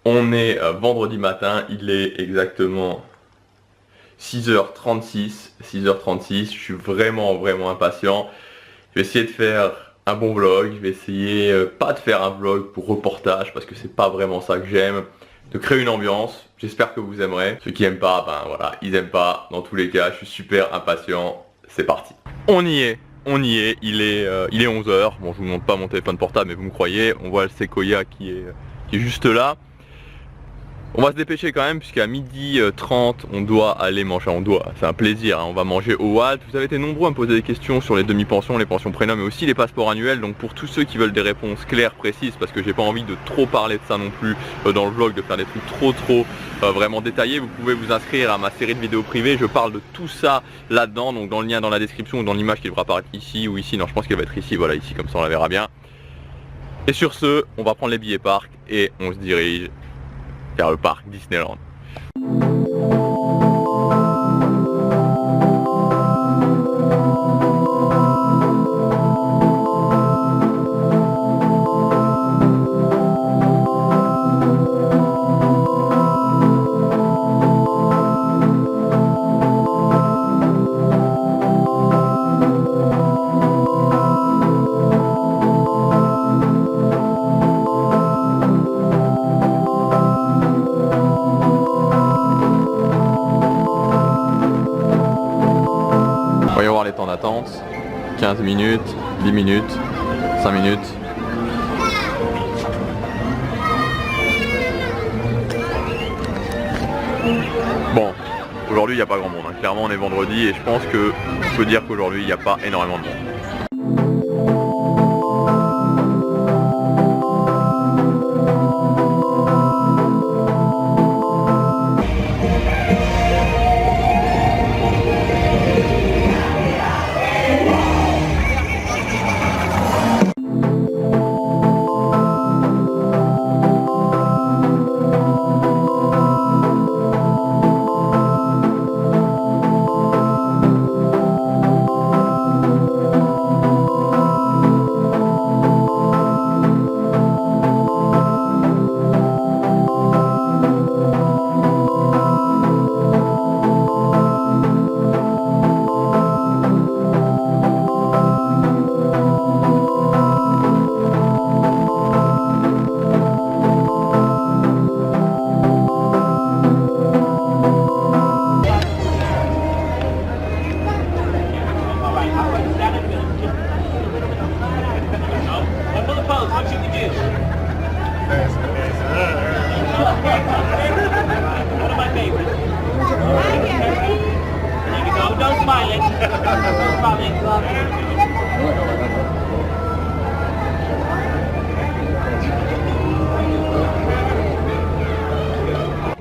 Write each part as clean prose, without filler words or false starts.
On est vendredi matin, il est exactement 6h36, je suis vraiment impatient. Je vais essayer de faire un bon vlog, je vais essayer pas de faire un vlog pour reportage parce que c'est pas vraiment ça que j'aime, de créer une ambiance. J'espère que vous aimerez. Ceux qui aiment pas, ben voilà, ils aiment pas. Dans tous les cas, je suis super impatient. C'est parti. On y est, il est 11h. Bon, je vous montre pas mon téléphone portable, mais vous me croyez. On voit le séquoia qui est juste là. On va se dépêcher quand même puisqu'à 12h30 on doit aller manger, c'est un plaisir, hein, on va manger au Walt. Vous avez été nombreux à me poser des questions sur les demi-pensions, les pensions premium et aussi les passeports annuels. Donc pour tous ceux qui veulent des réponses claires, précises, parce que j'ai pas envie de trop parler de ça non plus dans le vlog, de faire des trucs trop vraiment détaillés, vous pouvez vous inscrire à ma série de vidéos privées. Je parle de tout ça là-dedans, donc dans le lien dans la description ou dans l'image qui devra apparaître ici ou ici. Non, je pense qu'elle va être ici, voilà, ici, comme ça on la verra bien. Et sur ce, on va prendre les billets parc et on se dirige vers le parc Disneyland. Voyons voir les temps d'attente. 15 minutes, 10 minutes, 5 minutes. Bon, aujourd'hui il n'y a pas grand monde, hein. Clairement on est vendredi et je pense que je peux dire qu'aujourd'hui il n'y a pas énormément de monde.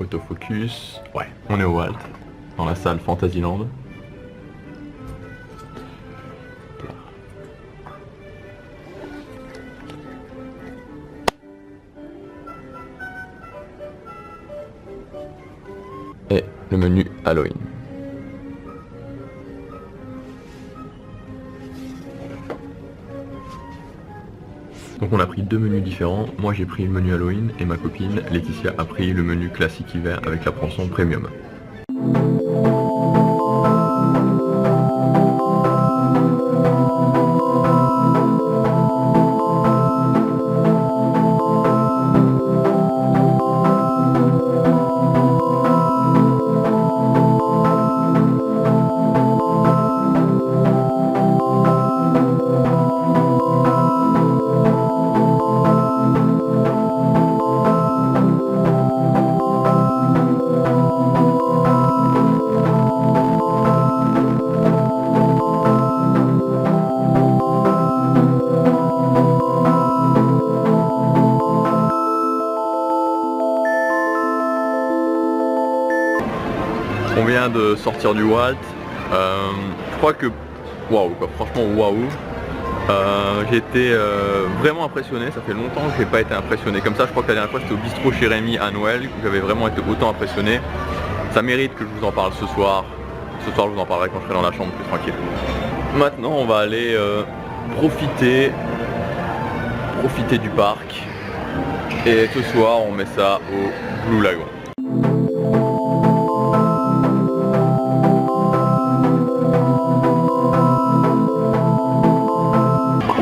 Autofocus, ouais, on est au Walt, dans la salle Fantasyland. Et le menu Halloween. Donc on a pris deux menus différents. Moi j'ai pris le menu Halloween et ma copine Laetitia a pris le menu classique hiver avec la pension premium. On vient de sortir du Walt. Je crois que waouh quoi, franchement waouh. J'ai été vraiment impressionné, ça fait longtemps que j'ai pas été impressionné comme ça. Je crois que la dernière fois c'était au bistrot chez Rémi à Noël que j'avais vraiment été autant impressionné. Ça mérite que je vous en parle ce soir. Ce soir je vous en parlerai quand je serai dans la chambre plus tranquille. Maintenant on va aller profiter du parc. Et ce soir on met ça au Blue Lagoon.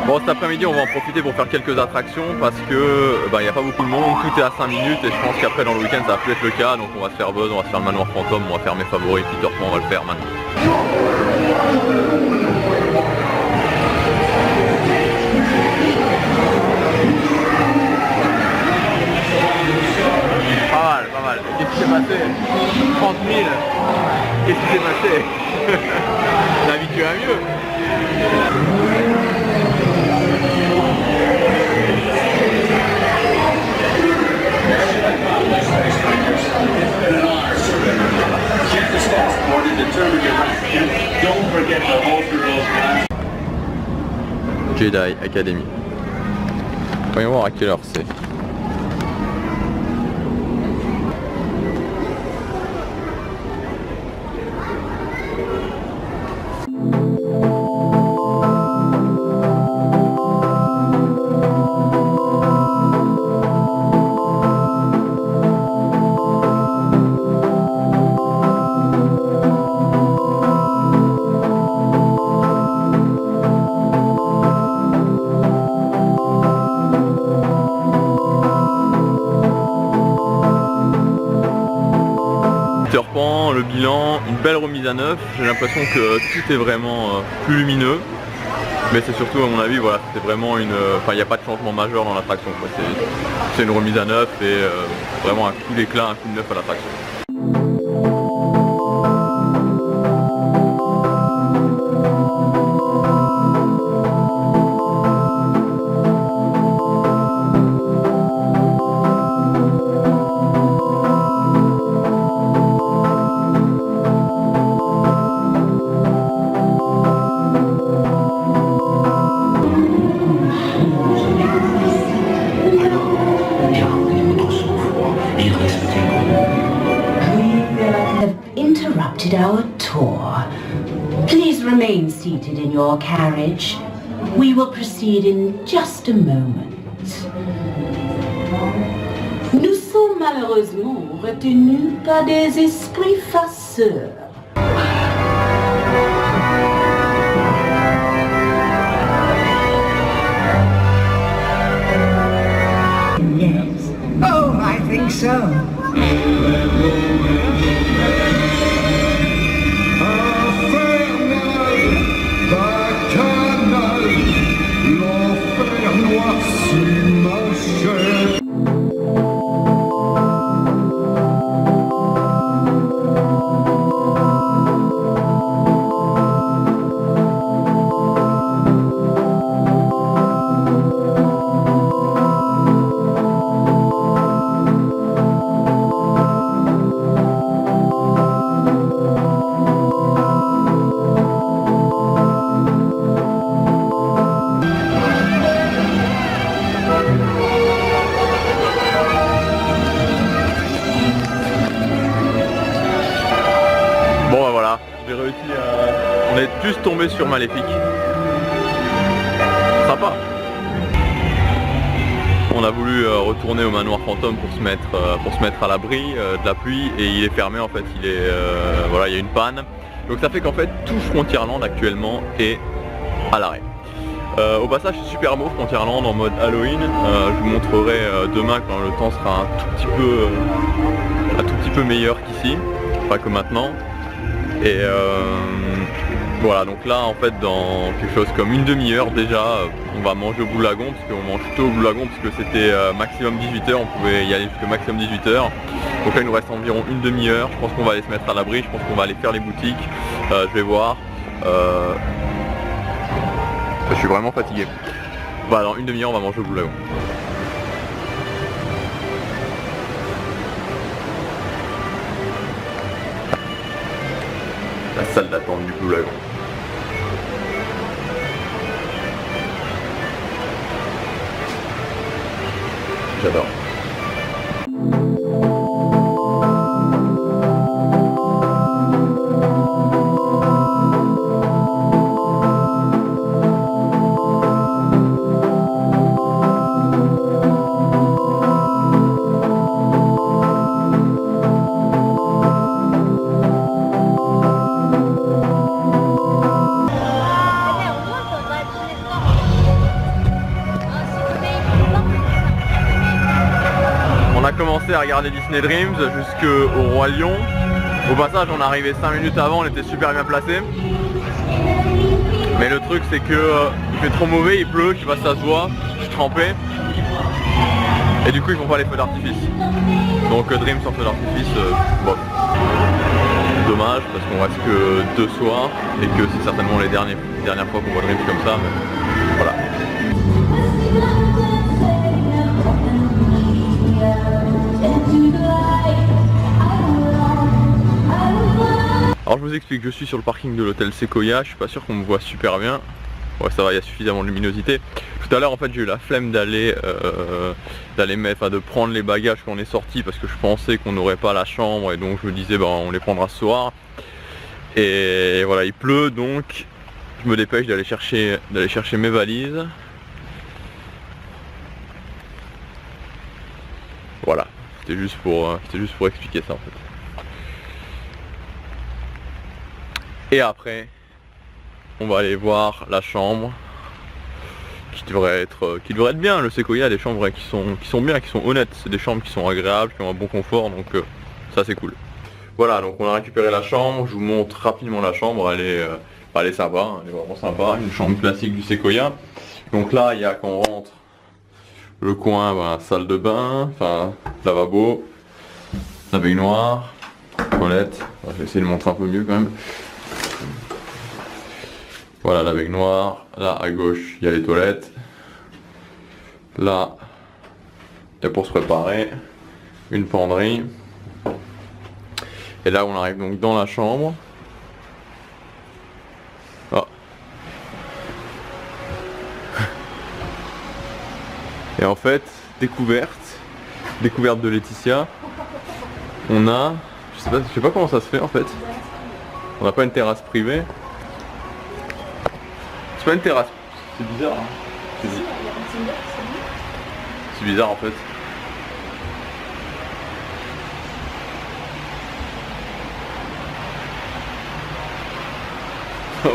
Bon, cet après-midi on va en profiter pour faire quelques attractions parce que il n'y a pas beaucoup de monde, tout est à 5 minutes et je pense qu'après dans le week-end ça va plus être le cas, donc on va se faire buzz, on va se faire le manoir fantôme, on va faire mes favoris, Peter Pan, on va le faire maintenant. Pas mal. Qu'est-ce qui s'est passé? 30 000. Qu'est-ce qui s'est passé? T'es habitué à mieux. Jedi Academy. Voyons voir à quelle heure c'est. Peter Pan, le bilan, une belle remise à neuf, j'ai l'impression que tout est vraiment plus lumineux, mais c'est surtout à mon avis, voilà, c'est vraiment une... Enfin il n'y a pas de changement majeur dans l'attraction, c'est une remise à neuf et vraiment un coup d'éclat, un coup de neuf à l'attraction. Our tour. Please remain seated in your carriage. We will proceed in just a moment. Nous sommes malheureusement retenus par des esprits farceurs. Yes. Oh, I think so. Bon voilà, j'ai réussi à... On est juste tombé sur Maléfique. Sympa. On a voulu retourner au manoir fantôme pour se mettre à l'abri de la pluie et il est fermé en fait, voilà, il y a une panne. Donc ça fait qu'en fait tout Frontierland actuellement est à l'arrêt. Au passage c'est super beau Frontierland en mode Halloween, je vous montrerai demain quand le temps sera un tout petit peu meilleur qu'ici, pas que maintenant. Et voilà, donc là en fait dans quelque chose comme une demi-heure déjà on va manger au Blue Lagoon, parce qu'on mange tôt au Blue Lagoon parce que c'était maximum 18h, on pouvait y aller jusqu'à maximum 18h. Donc là il nous reste environ une demi-heure, je pense qu'on va aller se mettre à l'abri, je pense qu'on va aller faire les boutiques, je vais voir. Je suis vraiment fatigué. Voilà, dans une demi-heure on va manger au Blue Lagoon. La salle d'attente du Blue Lagoon. J'adore. commencé à regarder Disney Dreams jusqu'au Roi Lion. Au passage on est arrivé 5 minutes avant, on était super bien placé. Mais le truc c'est que il fait trop mauvais, il pleut, je sais pas si ça se voit, je suis trempé. Et du coup ils font pas les feux d'artifice. Donc Dreams sans feux d'artifice, bon. Dommage parce qu'on reste que 2 soirs et que c'est certainement les dernières fois qu'on voit Dreams comme ça, mais voilà. Alors je vous explique, je suis sur le parking de l'hôtel Sequoia, je suis pas sûr qu'on me voit super bien. Ouais ça va, il y a suffisamment de luminosité. Tout à l'heure en fait j'ai eu la flemme d'aller de prendre les bagages quand on est sorti parce que je pensais qu'on n'aurait pas la chambre et donc je me disais bah on les prendra ce soir. Et voilà, il pleut donc je me dépêche d'aller chercher mes valises. Voilà, c'était juste pour expliquer ça en fait. Et après, on va aller voir la chambre qui devrait être bien. Le Sequoia a des chambres qui sont bien, qui sont honnêtes. C'est des chambres qui sont agréables, qui ont un bon confort, donc ça c'est cool. Voilà, donc on a récupéré la chambre. Je vous montre rapidement la chambre. Elle est sympa, hein, elle est vraiment sympa. Une chambre classique du Sequoia. Donc là, il y a quand on rentre le coin, salle de bain, enfin lavabo, la baignoire, toilette. Je vais essayer de montrer un peu mieux quand même. Voilà la baignoire, là à gauche il y a les toilettes, là il y a pour se préparer une penderie, et là on arrive donc dans la chambre. Oh. Et en fait, découverte de Laetitia, on a, je sais pas comment ça se fait en fait, on n'a pas une terrasse privée. C'est pas une terrasse, c'est bizarre hein. C'est bizarre en fait.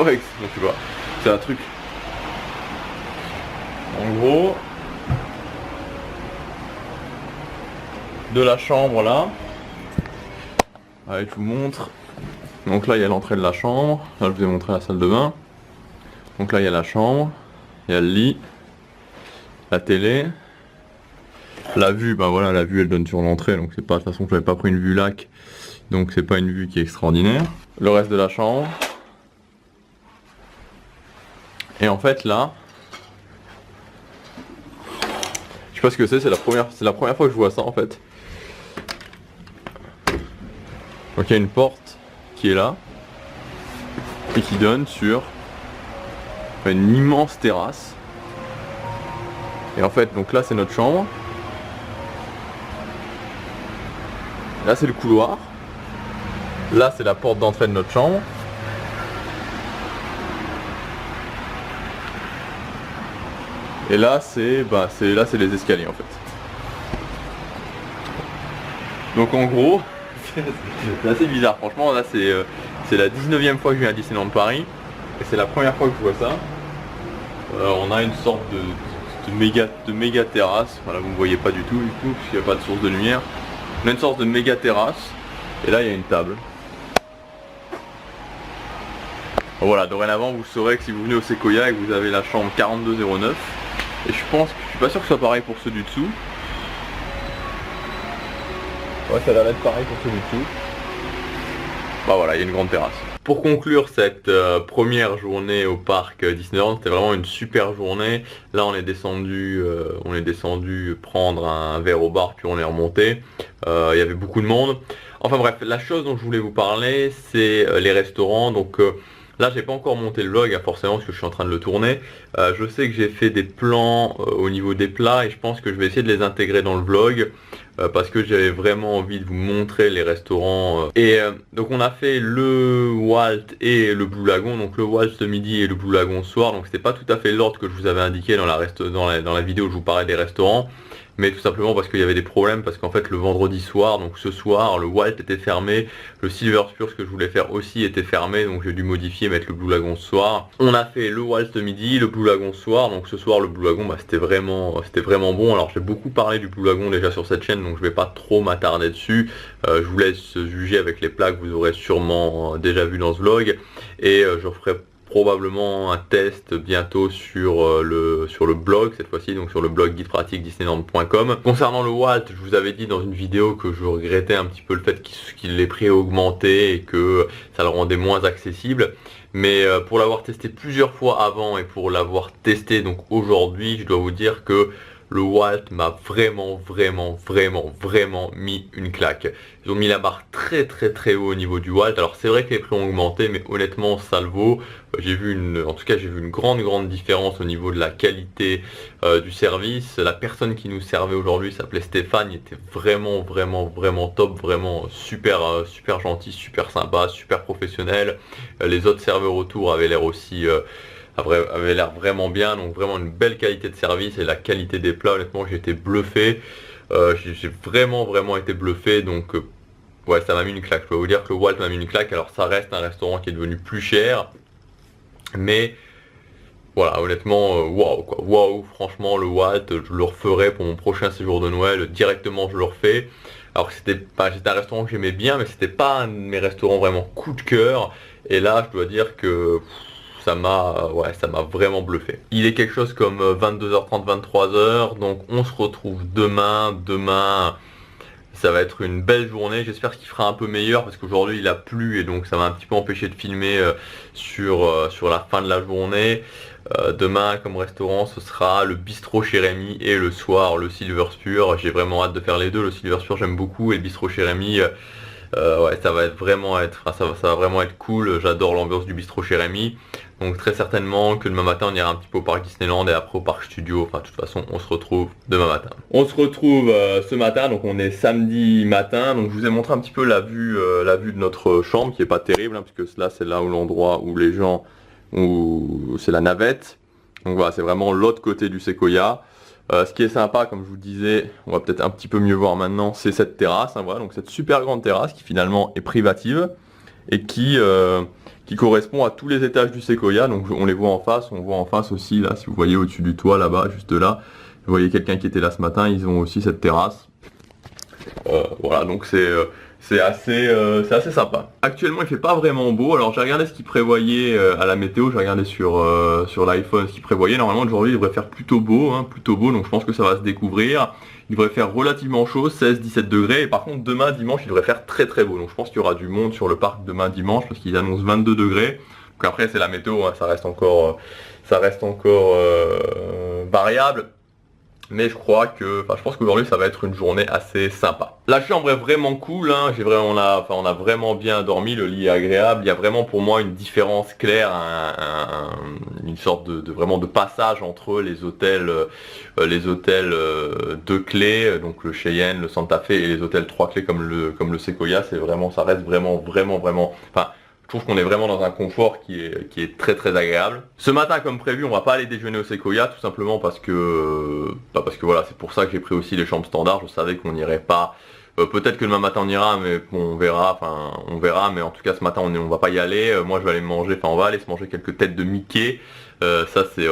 Ouais, je sais pas, c'est un truc. En gros, de la chambre là, allez je vous montre. Donc là il y a l'entrée de la chambre, là je vous ai montré la salle de bain. Donc là il y a la chambre, il y a le lit, la télé, la vue, bah voilà la vue elle donne sur l'entrée donc c'est pas, de toute façon j'avais pas pris une vue lac donc c'est pas une vue qui est extraordinaire. Le reste de la chambre. Et en fait là, je sais pas ce que c'est la première fois que je vois ça en fait. Donc il y a une porte qui est là et qui donne sur une immense terrasse. Et en fait donc là c'est notre chambre, là c'est le couloir, là c'est la porte d'entrée de notre chambre, et là c'est les escaliers en fait. Donc en gros c'est assez bizarre franchement. Là c'est la 19e fois que je viens à Disneyland Paris et c'est la première fois que je vois ça. On a une sorte de méga terrasse. Voilà, vous ne voyez pas du tout parce qu'il n'y a pas de source de lumière. On a une sorte de méga terrasse et là il y a une table. Voilà, dorénavant vous saurez que si vous venez au Sequoia et que vous avez la chambre 4209, et je suis pas sûr que ce soit pareil pour ceux du dessous. Ouais, ça a l'air d'être pareil pour ceux du dessous. Bah voilà, il y a une grande terrasse. Pour conclure cette première journée au parc Disneyland, c'était vraiment une super journée. Là on est descendu prendre un verre au bar puis on est remonté. Il y avait beaucoup de monde. Enfin bref, la chose dont je voulais vous parler c'est les restaurants. Donc là j'ai pas encore monté le vlog forcément parce que je suis en train de le tourner. Je sais que j'ai fait des plans au niveau des plats et je pense que je vais essayer de les intégrer dans le vlog. Parce que j'avais vraiment envie de vous montrer les restaurants. Donc on a fait le Walt et le Blue Lagoon, donc le Walt ce midi et le Blue Lagoon ce soir. Donc c'était pas tout à fait l'ordre que je vous avais indiqué dans la vidéo où je vous parlais des restaurants. mais tout simplement parce qu'il y avait des problèmes, parce qu'en fait le vendredi soir, donc ce soir, le Walt était fermé, le Silver Spur, ce que je voulais faire aussi, était fermé, donc j'ai dû modifier, mettre le Blue Lagoon ce soir. On a fait le Walt midi, le Blue Lagoon ce soir, donc ce soir le Blue Lagoon, c'était vraiment bon. Alors j'ai beaucoup parlé du Blue Lagoon déjà sur cette chaîne, donc je vais pas trop m'attarder dessus. Je vous laisse juger avec les plats que vous aurez sûrement déjà vu dans ce vlog, et je referai probablement un test bientôt sur le blog cette fois-ci, donc sur le blog guidepratique disneyland.com. Concernant le Walt, je vous avais dit dans une vidéo que je regrettais un petit peu le fait qu'il les prix aient augmenté et que ça le rendait moins accessible. Mais pour l'avoir testé plusieurs fois avant et pour l'avoir testé donc aujourd'hui, je dois vous dire que le Walt m'a vraiment mis une claque. Ils ont mis la barre très haut au niveau du Walt. Alors c'est vrai que les prix ont augmenté, mais honnêtement ça le vaut. J'ai vu une grande différence au niveau de la qualité du service. La personne qui nous servait aujourd'hui s'appelait Stéphane, il était vraiment top, vraiment super gentil, super sympa, super professionnel. Les autres serveurs autour avaient l'air aussi avait l'air vraiment bien, donc vraiment une belle qualité de service, et la qualité des plats, honnêtement j'ai été bluffé. J'ai vraiment été bluffé, donc ouais, ça m'a mis une claque. Je peux vous dire que le Walt m'a mis une claque. Alors ça reste un restaurant qui est devenu plus cher, mais voilà, honnêtement, waouh, franchement le Walt, je le referai pour mon prochain séjour de Noël, directement je le refais. Alors c'était un restaurant que j'aimais bien, mais c'était pas un de mes restaurants vraiment coup de cœur, et là je dois dire que ça m'a vraiment bluffé. Il est quelque chose comme 22h30, 23h, donc on se retrouve demain. Ça va être une belle journée, j'espère qu'il fera un peu meilleur parce qu'aujourd'hui il a plu et donc ça m'a un petit peu empêché de filmer sur la fin de la journée. Demain comme restaurant ce sera le bistrot chez Rémi et le soir le Silver Spur. J'ai vraiment hâte de faire les deux. Le Silver Spur j'aime beaucoup et le bistrot chez Rémi ouais, ça va vraiment être cool. J'adore l'ambiance du bistrot chez Rémi. Donc très certainement que demain matin on ira un petit peu au parc Disneyland et après au parc Studio. Enfin de toute façon on se retrouve demain matin. On se retrouve ce matin, donc on est samedi matin. Donc je vous ai montré un petit peu la vue de notre chambre qui est pas terrible, hein, puisque là c'est là où l'endroit où les gens, où c'est la navette. Donc voilà, c'est vraiment l'autre côté du Sequoia. Ce qui est sympa, comme je vous disais, on va peut-être un petit peu mieux voir maintenant, c'est cette terrasse, hein, voilà, donc cette super grande terrasse qui finalement est privative et qui correspond à tous les étages du Sequoia. Donc on les voit en face, on voit en face aussi là, si vous voyez au-dessus du toit là-bas, juste là, vous voyez quelqu'un qui était là ce matin, ils ont aussi cette terrasse. Voilà, donc c'est assez sympa. Actuellement il fait pas vraiment beau, alors j'ai regardé ce qu'il prévoyait à la météo, j'ai regardé sur l'iPhone ce qu'il prévoyait. Normalement aujourd'hui il devrait faire plutôt beau, donc je pense que ça va se découvrir. Il devrait faire relativement chaud, 16-17 degrés, et par contre demain dimanche il devrait faire très bon, donc je pense qu'il y aura du monde sur le parc demain dimanche parce qu'ils annoncent 22 degrés. Donc après c'est la météo, hein, ça reste encore variable. Mais je pense qu'aujourd'hui ça va être une journée assez sympa. La chambre est vraiment cool, hein. On a vraiment bien dormi, le lit est agréable. Il y a vraiment pour moi une différence claire, une sorte de passage entre les hôtels 2 clés, donc le Cheyenne, le Santa Fe, et les hôtels 3 clés comme le Sequoia. Ça reste vraiment. Enfin, je trouve qu'on est vraiment dans un confort qui est très agréable. Ce matin, comme prévu, on va pas aller déjeuner au Sequoia, tout simplement parce que voilà, c'est pour ça que j'ai pris aussi les chambres standards. Je savais qu'on n'irait pas. Peut-être que demain matin on ira, mais bon, on verra. Mais en tout cas ce matin on va pas y aller. Moi je vais aller me manger. On va aller se manger quelques têtes de Mickey. Ça c'est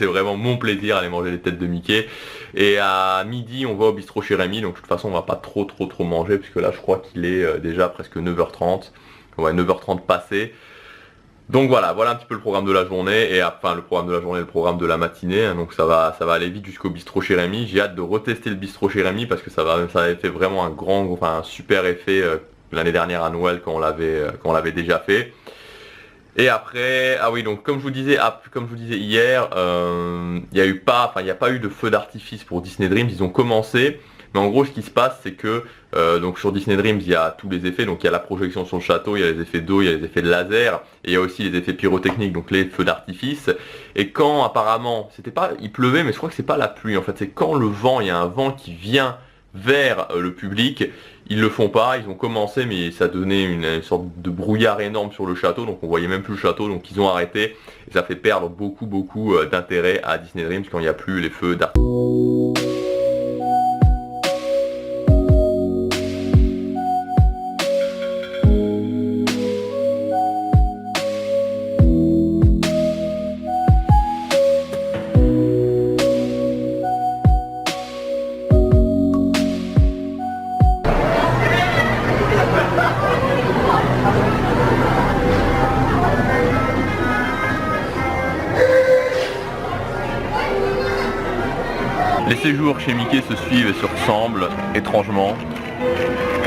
vraiment mon plaisir, aller manger les têtes de Mickey. Et à midi on va au bistrot chez Rémi. Donc de toute façon on va pas trop manger, puisque là je crois qu'il est déjà presque 9h30. Ouais, 9h30 passé. Donc voilà un petit peu le programme de la journée, et enfin le programme de la matinée, hein, donc ça va aller vite jusqu'au bistrot chez Rémi. J'ai hâte de retester le bistrot chez Rémi parce que ça avait fait vraiment un super effet l'année dernière à Noël quand on l'avait déjà fait. Et après, ah oui, donc comme je vous disais hier, il n'y a pas eu de feu d'artifice pour Disney Dreams. Ils ont commencé. Mais en gros ce qui se passe c'est que donc sur Disney Dreams il y a tous les effets, donc il y a la projection sur le château, il y a les effets d'eau, il y a les effets de laser, et il y a aussi les effets pyrotechniques, donc les feux d'artifice. Et quand apparemment, il pleuvait, mais je crois que c'est pas la pluie en fait, c'est quand il y a un vent qui vient vers le public, ils le font pas. Ils ont commencé mais ça donnait une sorte de brouillard énorme sur le château, donc on voyait même plus le château, donc ils ont arrêté, et ça fait perdre beaucoup d'intérêt à Disney Dreams quand il n'y a plus les feux d'artifice. séjours chez Mickey se suivent et se ressemblent étrangement.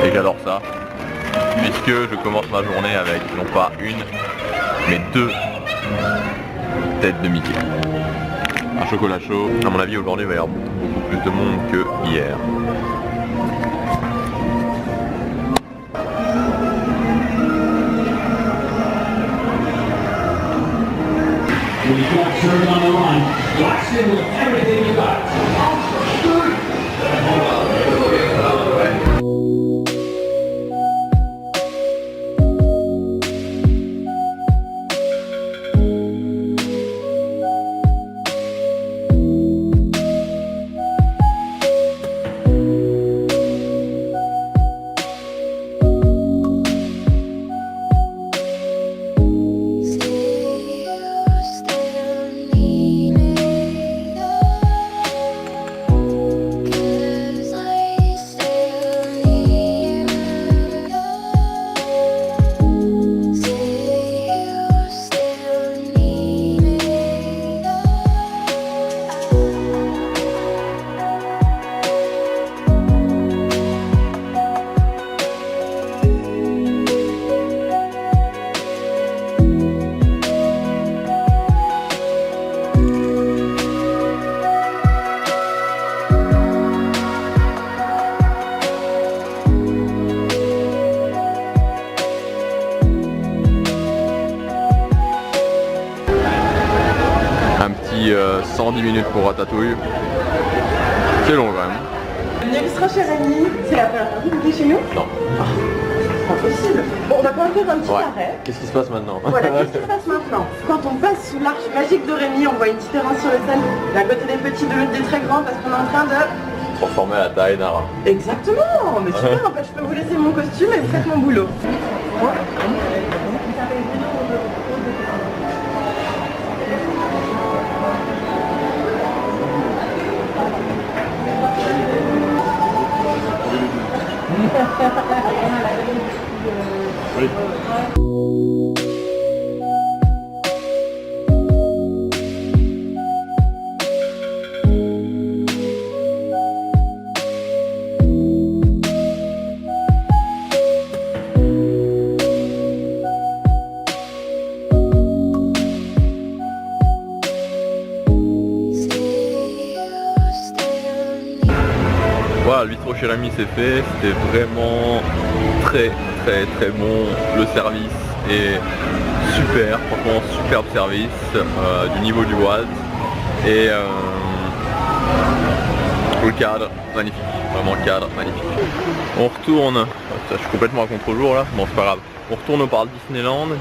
Et j'adore ça. Puisque je commence ma journée avec non pas une, mais 2 têtes de Mickey. Un chocolat chaud. À mon avis aujourd'hui il va y avoir beaucoup plus de monde que hier. We got turned on the line. Watch it with everything you got. Un petit 110 minutes pour Ratatouille. C'est long quand même. Bienvenue sera chez Rémi. C'est la première fois que vous venez chez nous? Non. C'est pas possible. Bon, on va quand même faire un petit arrêt. Qu'est-ce qui se passe maintenant? Voilà, qu'est-ce qui se passe maintenant? Quand on passe sous l'arche magique de Rémi, on voit une différence sur le scène. D'un côté des petits, de l'autre des très grands, parce qu'on est en train de... Transformé à la taille d'un rat. Exactement. Mais super, en fait, je peux vous laisser mon costume et vous faites mon boulot. Voilà, le bistrot chez Rémi c'est fait, c'était vraiment très bon, le service est super, franchement superbe service, du niveau du Walt et le cadre magnifique, vraiment cadre magnifique. On retourne, je suis complètement à contre-jour là, bon c'est pas grave, on retourne au parc Disneyland et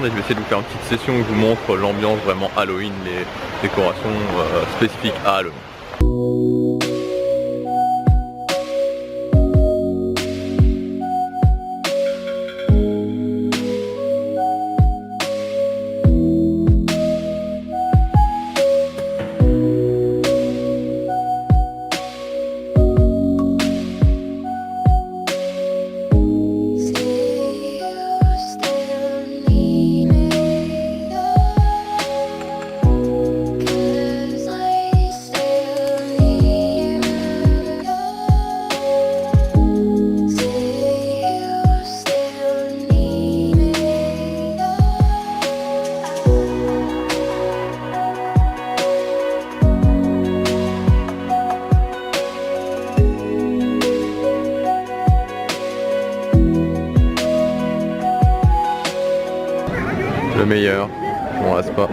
je vais essayer de vous faire une petite session où je vous montre l'ambiance vraiment Halloween, les décorations spécifiques à Halloween. Le meilleur, je m'en lasse pas.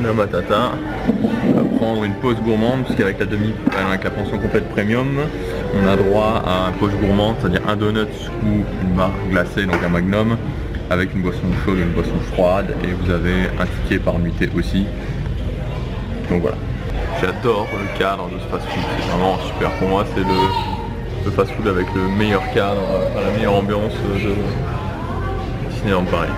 Hakuna Matata. On va prendre une pause gourmande, puisqu'avec avec la pension complète premium, on a droit à un pause gourmande, c'est-à-dire un donut ou une barre glacée, donc un magnum, avec une boisson chaude et une boisson froide, et vous avez un ticket par nuitée aussi. Donc voilà. J'adore le cadre de ce fast-food, c'est vraiment super. Pour moi, c'est le fast-food avec le meilleur cadre, la meilleure ambiance de Disneyland Paris.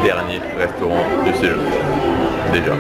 Dernier restaurant du séjour. Déjà.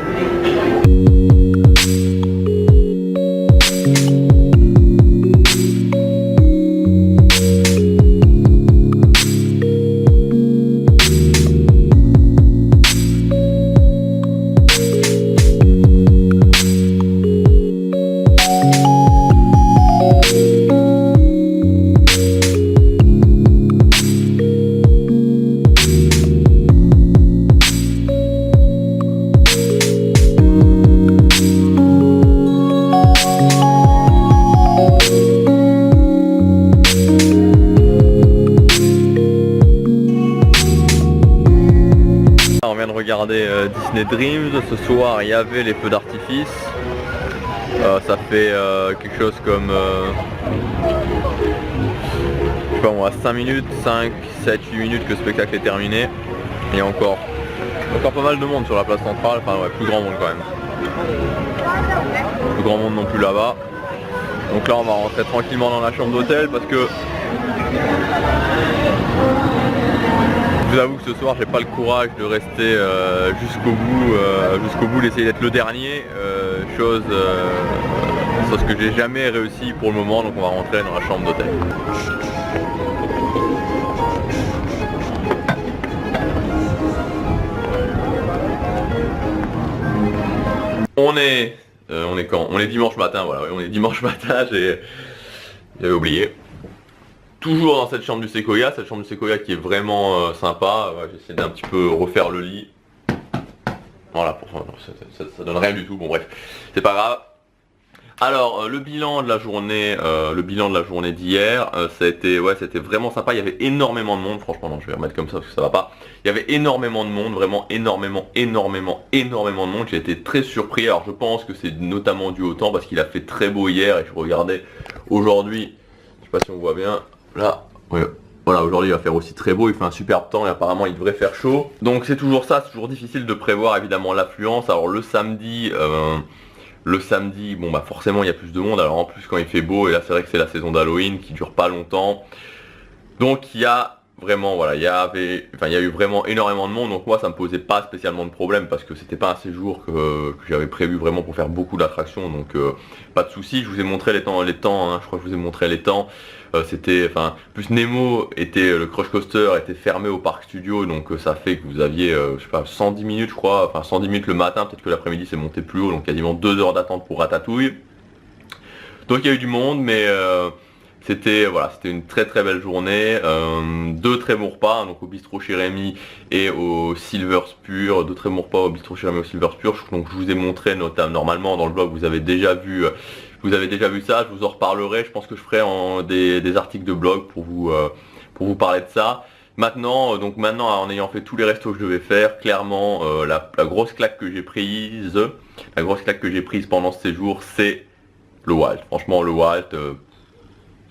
On vient de regarder Disney Dreams. Ce soir il y avait les feux d'artifice. Ça fait quelque chose comme je sais pas moi, 5 minutes, 5, 7, 8 minutes que le spectacle est terminé. Il y a encore pas mal de monde sur la place centrale, enfin ouais, plus grand monde quand même. Plus grand monde non plus là-bas. Donc là on va rentrer tranquillement dans la chambre d'hôtel parce que je vous avoue que ce soir j'ai pas le courage de rester jusqu'au bout, d'essayer d'être le dernier, chose que j'ai jamais réussi pour le moment, donc on va rentrer dans la chambre d'hôtel. On est quand? On est dimanche matin, voilà, on est dimanche matin, j'avais oublié. Toujours dans cette chambre du Sequoia qui est vraiment sympa. Ouais, j'ai essayé d'un petit peu refaire le lit. Voilà, ça donne rien du tout, bon bref, c'est pas grave. Alors le bilan de la journée d'hier, c'était vraiment sympa. Il y avait énormément de monde, franchement non, je vais remettre comme ça parce que ça va pas. Il y avait énormément de monde, vraiment énormément de monde. J'ai été très surpris. Alors je pense que c'est notamment dû au temps parce qu'il a fait très beau hier et je regardais aujourd'hui, je sais pas si on voit bien, là, ouais. Voilà, aujourd'hui il va faire aussi très beau, il fait un superbe temps et apparemment il devrait faire chaud. Donc c'est toujours ça, c'est toujours difficile de prévoir évidemment l'affluence. Alors le samedi, bon bah forcément il y a plus de monde, alors en plus quand il fait beau, et là c'est vrai que c'est la saison d'Halloween qui dure pas longtemps. Donc il y a vraiment, voilà, il y a eu vraiment énormément de monde, donc moi ça me posait pas spécialement de problème parce que c'était pas un séjour que j'avais prévu vraiment pour faire beaucoup d'attractions, donc pas de soucis. Je vous ai montré les temps, hein, je crois que je vous ai montré les temps. C'était, plus Nemo le Crush Coaster était fermé au Parc Studio, donc ça fait que vous aviez, je sais pas, 110 minutes je crois, 110 minutes le matin, peut-être que l'après-midi c'est monté plus haut, donc quasiment 2 heures d'attente pour Ratatouille. Donc il y a eu du monde, mais C'était une très très belle journée, 2 très bons repas, hein, donc au bistrot chez Rémi et au Silver Spur, 2 très bons repas au bistrot chez Rémi et au Silver Spur. Donc je vous ai montré normalement dans le blog, vous avez déjà vu ça, je vous en reparlerai. Je pense que je ferai des articles de blog pour vous parler de ça. Maintenant, en ayant fait tous les restos que je devais faire, clairement la grosse claque que j'ai prise, pendant ce séjour, c'est le Walt. Franchement, le Walt,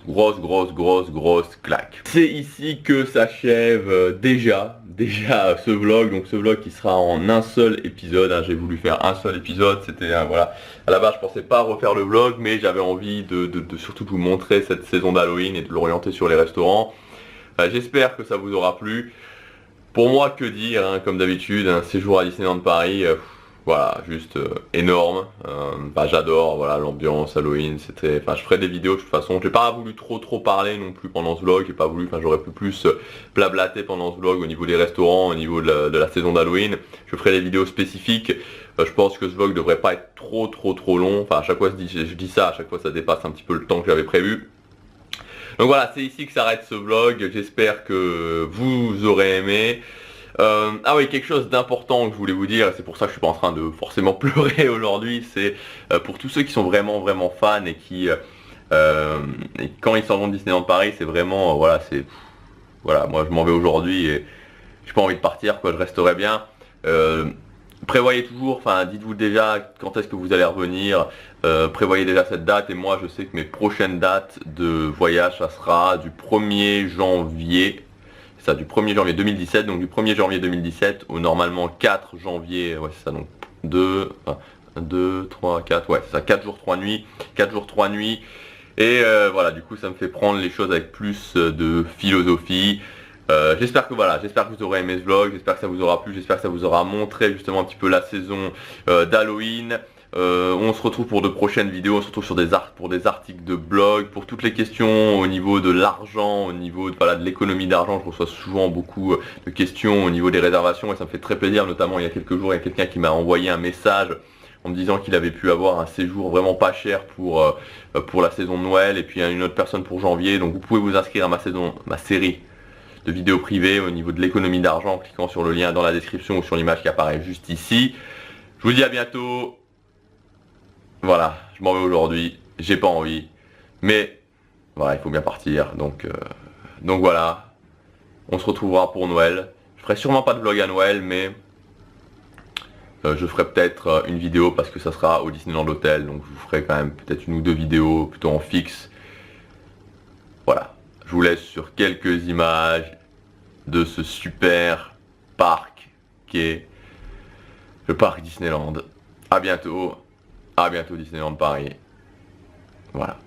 grosse claque. C'est ici que s'achève déjà ce vlog, donc ce vlog qui sera en un seul épisode, hein. J'ai voulu faire un seul épisode, c'était voilà, à la base je pensais pas refaire le vlog, mais j'avais envie de surtout vous montrer cette saison d'Halloween et de l'orienter sur les restaurants. J'espère que ça vous aura plu. Pour moi, que dire, hein, comme d'habitude, un séjour à Disneyland Paris, voilà, juste énorme. J'adore, voilà, l'ambiance Halloween, je ferai des vidéos de toute façon. J'ai pas voulu trop parler non plus pendant ce vlog, j'aurais pu plus blablater pendant ce vlog au niveau des restaurants, au niveau de la saison d'Halloween. Je ferai des vidéos spécifiques. Je pense que ce vlog devrait pas être trop long. Enfin, à chaque fois je dis ça, à chaque fois ça dépasse un petit peu le temps que j'avais prévu. Donc voilà, c'est ici que s'arrête ce vlog. J'espère que vous aurez aimé. Ah oui, quelque chose d'important que je voulais vous dire, c'est pour ça que je suis pas en train de forcément pleurer aujourd'hui, c'est pour tous ceux qui sont vraiment fans et qui et quand ils s'en vont de Disneyland Paris, c'est vraiment voilà, moi je m'en vais aujourd'hui et j'ai pas envie de partir, quoi, je resterai bien. Prévoyez toujours, dites-vous déjà quand est-ce que vous allez revenir, prévoyez déjà cette date, et moi je sais que mes prochaines dates de voyage, ça sera du 1er janvier. Du 1er janvier 2017, donc du 1er janvier 2017 au normalement 4 janvier, ouais c'est ça, donc 2, 3, 4, ouais c'est ça, 4 jours 3 nuits, et voilà, du coup ça me fait prendre les choses avec plus de philosophie. J'espère que vous aurez aimé ce vlog, j'espère que ça vous aura plu, j'espère que ça vous aura montré justement un petit peu la saison d'Halloween. On se retrouve pour de prochaines vidéos, on se retrouve pour des articles de blog, pour toutes les questions au niveau de l'argent, au niveau de l'économie d'argent. Je reçois souvent beaucoup de questions au niveau des réservations et ça me fait très plaisir. Notamment il y a quelques jours, il y a quelqu'un qui m'a envoyé un message en me disant qu'il avait pu avoir un séjour vraiment pas cher pour la saison de Noël, et puis une autre personne pour janvier. Donc vous pouvez vous inscrire à ma série de vidéos privées au niveau de l'économie d'argent en cliquant sur le lien dans la description ou sur l'image qui apparaît juste ici. Je vous dis à bientôt. Voilà, je m'en vais aujourd'hui, j'ai pas envie, mais voilà, il faut bien partir, donc voilà, on se retrouvera pour Noël. Je ferai sûrement pas de vlog à Noël, mais je ferai peut-être une vidéo parce que ça sera au Disneyland Hotel, donc je vous ferai quand même peut-être 1 ou 2 vidéos plutôt en fixe. Voilà, je vous laisse sur quelques images de ce super parc qui est le parc Disneyland. À bientôt Disneyland Paris. Voilà.